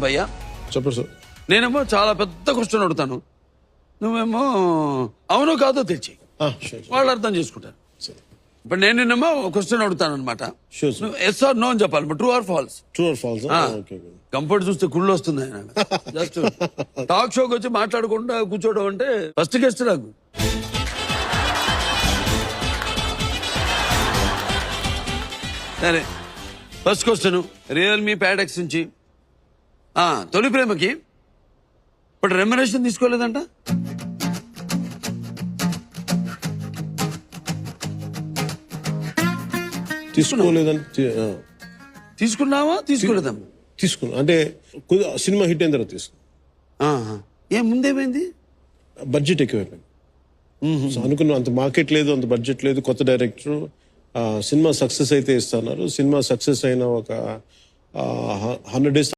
భయ్యా చెప్పండి సార్. నేనేమో చాలా పెద్ద క్వశ్చన్ అడుగుతాను, నువ్వేమో అవును కాదో తెచ్చి వాళ్ళు అర్థం చేసుకుంటారు. ఇప్పుడు నేనేమో క్వశ్చన్ అడుగుతాను అనమాట, Sure, sir. నువ్వు ఎస్ ఆర్ నో అని చెప్పాలి. True or false. True or false? Comfort చూస్తే కుళ్ళు వస్తుంది. ఆయన జస్ట్ టాక్ షోకి వచ్చి మాట్లాడకుండా కూర్చోవడం అంటే ఫస్ట్ గెస్ట్ నాకు. సరే, first question Realme pad X నుంచి తొలి ప్రేమకి ఇప్పుడు రెమ్యునరేషన్ తీసుకోలేదంట. తీసుకోలేదని తీసుకున్నావా తీసుకోలేదమ్మా? తీసుకున్నా అంటే సినిమా హిట్ అయిన తర్వాత తీసుకున్నా. ఏం ముందేమైంది? బడ్జెట్ ఎక్కువైపోయింది. సో అనుకున్నాం, అంత మార్కెట్ లేదు, అంత బడ్జెట్ లేదు, కొత్త డైరెక్టర్, సినిమా సక్సెస్ అయితే ఇస్తున్నారు. సినిమా సక్సెస్ అయిన ఒక 100 days